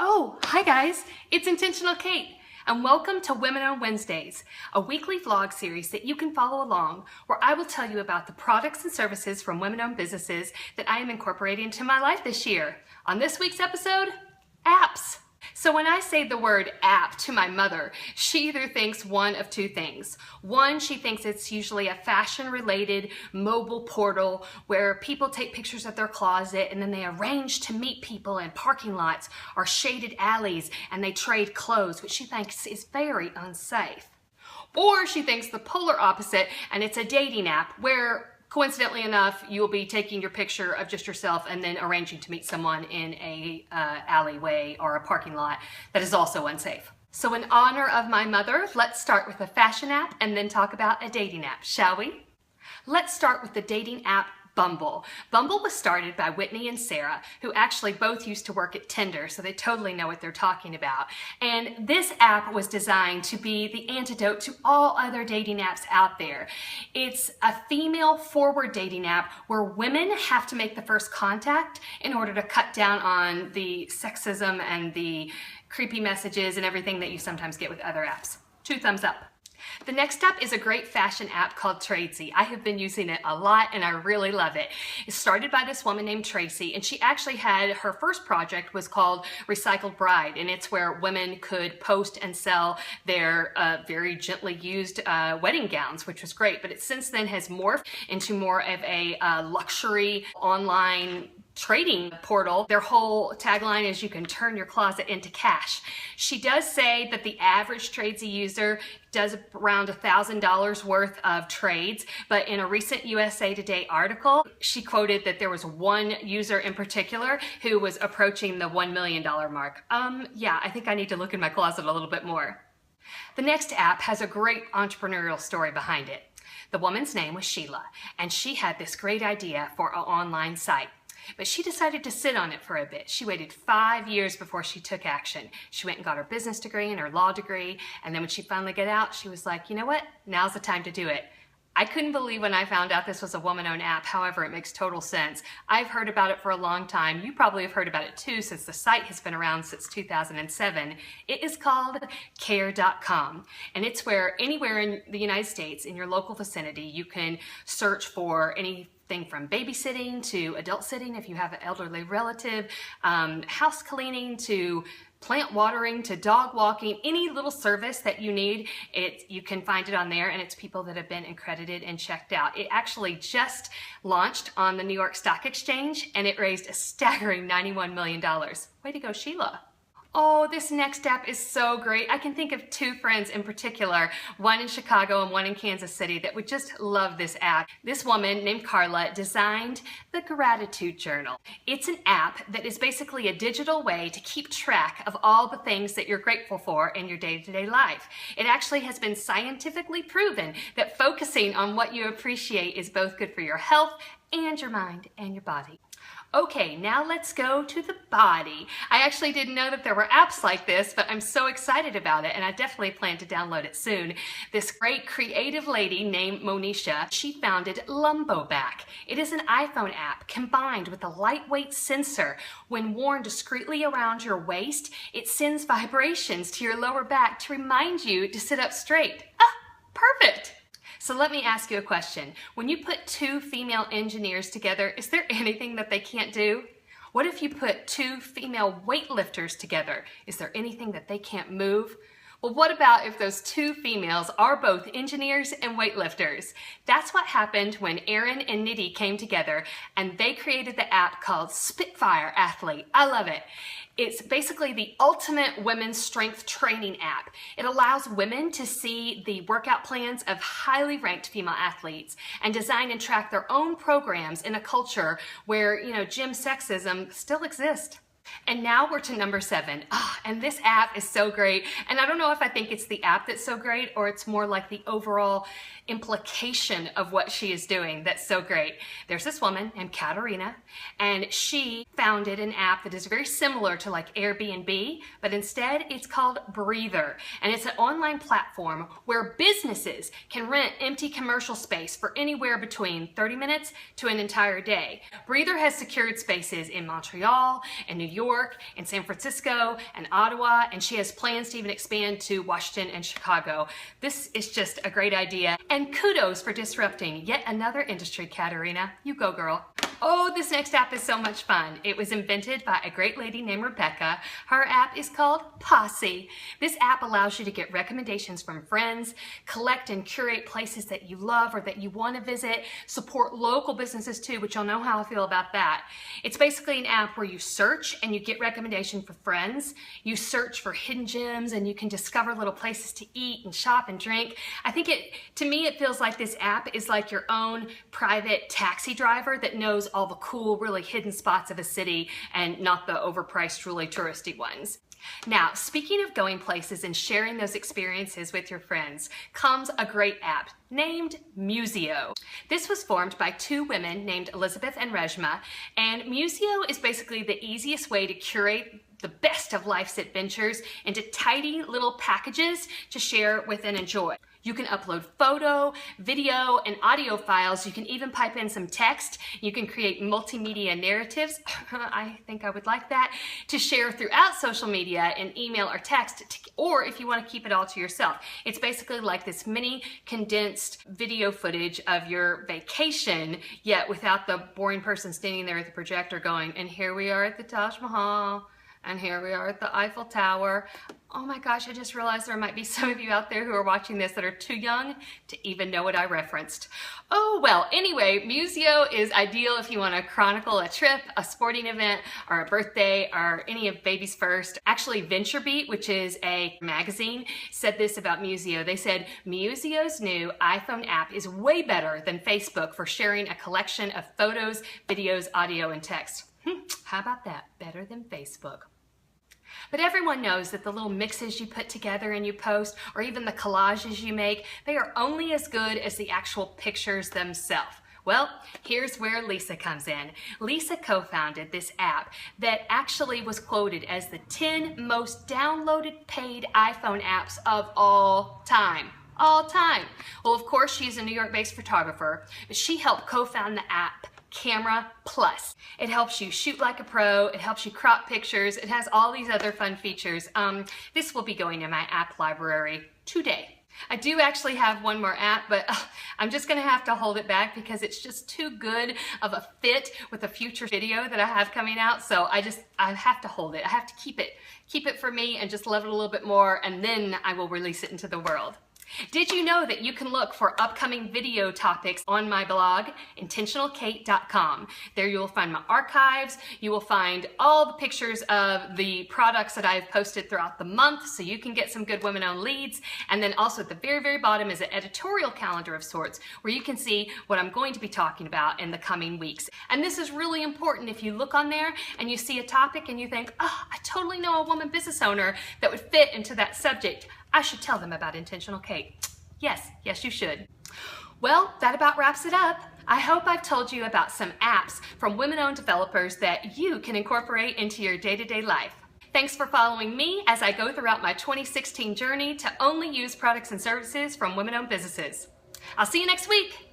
Oh, hi guys, it's Intentional Kate, and welcome to Women on Wednesdays, a weekly vlog series that you can follow along, where I will tell you about the products and services from women-owned businesses that I am incorporating into my life this year. On this week's episode, apps. So when I say the word app to my mother, she either thinks one of two things. One, she thinks it's usually a fashion-related mobile portal where people take pictures of their closet and then they arrange to meet people in parking lots or shaded alleys and they trade clothes, which she thinks is very unsafe. Or she thinks the polar opposite, and it's a dating app where, coincidentally enough, you'll be taking your picture of just yourself and then arranging to meet someone in a alleyway or a parking lot that is also unsafe. So in honor of my mother, let's start with a fashion app and then talk about a dating app, shall we? Let's start with the dating app Bumble. Bumble was started by Whitney and Sarah, who actually both used to work at Tinder, so they totally know what they're talking about. And this app was designed to be the antidote to all other dating apps out there. It's a female-forward dating app where women have to make the first contact in order to cut down on the sexism and the creepy messages and everything that you sometimes get with other apps. 2 thumbs up. The next app is a great fashion app called Tradesy. I have been using it a lot and I really love it. It's started by this woman named Tracy, and she actually had her first project was called Recycled Bride, and it's where women could post and sell their very gently used wedding gowns, which was great. But it since then has morphed into more of a luxury online trading portal. Their whole tagline is you can turn your closet into cash. She does say that the average Tradesy user does around $1,000 worth of trades, but in a recent USA Today article, she quoted that there was one user in particular who was approaching the $1 million mark. Yeah, I think I need to look in my closet a little bit more. The next app has a great entrepreneurial story behind it. The woman's name was Sheila, and she had this great idea for an online site. But she decided to sit on it for a bit. She waited 5 years before she took action. She went and got her business degree and her law degree, and then when she finally got out, she was like, you know what? Now's the time to do it. I couldn't believe when I found out this was a woman-owned app. However, it makes total sense. I've heard about it for a long time. You probably have heard about it too, since the site has been around since 2007. It is called Care.com, and it's where anywhere in the United States, in your local vicinity, you can search for anything from babysitting to adult sitting if you have an elderly relative, house cleaning to plant watering to dog walking, any little service that you need, you can find it on there, and it's people that have been accredited and checked out. It actually just launched on the New York Stock Exchange, and it raised a staggering $91 million. Way to go, Sheila. Oh, this next app is so great. I can think of 2 friends in particular, one in Chicago and one in Kansas City, that would just love this app. This woman named Carla designed the Gratitude Journal. It's an app that is basically a digital way to keep track of all the things that you're grateful for in your day-to-day life. It actually has been scientifically proven that focusing on what you appreciate is both good for your health and your mind and your body. Okay, now let's go to the body. I actually didn't know that there were apps like this, but I'm so excited about it, and I definitely plan to download it soon. This great creative lady named Monisha, she founded Lumboback. It is an iPhone app combined with a lightweight sensor. When worn discreetly around your waist, it sends vibrations to your lower back to remind you to sit up straight. Ah, perfect! So let me ask you a question. When you put 2 female engineers together, is there anything that they can't do? What if you put 2 female weightlifters together? Is there anything that they can't move? Well, what about if those 2 females are both engineers and weightlifters? That's what happened when Erin and Nidhi came together, and they created the app called Spitfire Athlete. I love it. It's basically the ultimate women's strength training app. It allows women to see the workout plans of highly ranked female athletes and design and track their own programs in a culture where, gym sexism still exists. And now we're to number 7. And this app is so great. And I don't know if I think it's the app that's so great or it's more like the overall implication of what she is doing that's so great. There's this woman named Katarina, and she founded an app that is very similar to like Airbnb, but instead it's called Breather. And it's an online platform where businesses can rent empty commercial space for anywhere between 30 minutes to an entire day. Breather has secured spaces in Montreal and New York York and San Francisco and Ottawa, and she has plans to even expand to Washington and Chicago. This is just a great idea, and kudos for disrupting yet another industry, Katerina. You go, girl. Oh, this next app is so much fun. It was invented by a great lady named Rebecca. Her app is called Posse. This app allows you to get recommendations from friends, collect and curate places that you love or that you want to visit, support local businesses too, which you'll know how I feel about that. It's basically an app where you search and you get recommendation for friends. You search for hidden gems and you can discover little places to eat and shop and drink. I think to me, it feels like this app is like your own private taxi driver that knows all the cool, really hidden spots of a city and not the overpriced, really touristy ones. Now, speaking of going places and sharing those experiences with your friends, comes a great app named Museo. This was formed by two women named Elizabeth and Reshma, and Museo is basically the easiest way to curate the best of life's adventures into tidy little packages to share with and enjoy. You can upload photo, video, and audio files. You can even pipe in some text. You can create multimedia narratives. I think I would like that to share throughout social media in email or text, or if you want to keep it all to yourself. It's basically like this mini condensed video footage of your vacation, yet without the boring person standing there at the projector going, and here we are at the Taj Mahal. And here we are at the Eiffel Tower. Oh my gosh, I just realized there might be some of you out there who are watching this that are too young to even know what I referenced. Oh well, anyway, Museo is ideal if you want to chronicle a trip, a sporting event, or a birthday, or any of baby's first. Actually, VentureBeat, which is a magazine, said this about Museo. They said, Museo's new iPhone app is way better than Facebook for sharing a collection of photos, videos, audio, and text. How about that? Better than Facebook. But everyone knows that the little mixes you put together and you post, or even the collages you make, they are only as good as the actual pictures themselves. Well, here's where Lisa comes in. Lisa co-founded this app that actually was quoted as the 10 most downloaded paid iPhone apps of all time. All time. Well, of course, she's a New York-based photographer, but she helped co-found the app Camera Plus. It helps you shoot like a pro, it helps you crop pictures, it has all these other fun features. This will be going in my app library today. I do actually have one more app, but I'm just gonna have to hold it back because it's just too good of a fit with a future video that I have coming out. So I have to hold it. I have to keep it for me and just love it a little bit more, and then I will release it into the world. Did you know that you can look for upcoming video topics on my blog, intentionalkate.com? There you will find my archives, you will find all the pictures of the products that I've posted throughout the month so you can get some good women-owned leads, and then also at the very, very bottom is an editorial calendar of sorts where you can see what I'm going to be talking about in the coming weeks. And this is really important if you look on there and you see a topic and you think, oh, I totally know a woman business owner that would fit into that subject. I should tell them about Intentional Kate. Yes, you should. Well, that about wraps it up. I hope I've told you about some apps from women-owned developers that you can incorporate into your day-to-day life. Thanks for following me as I go throughout my 2016 journey to only use products and services from women-owned businesses. I'll see you next week.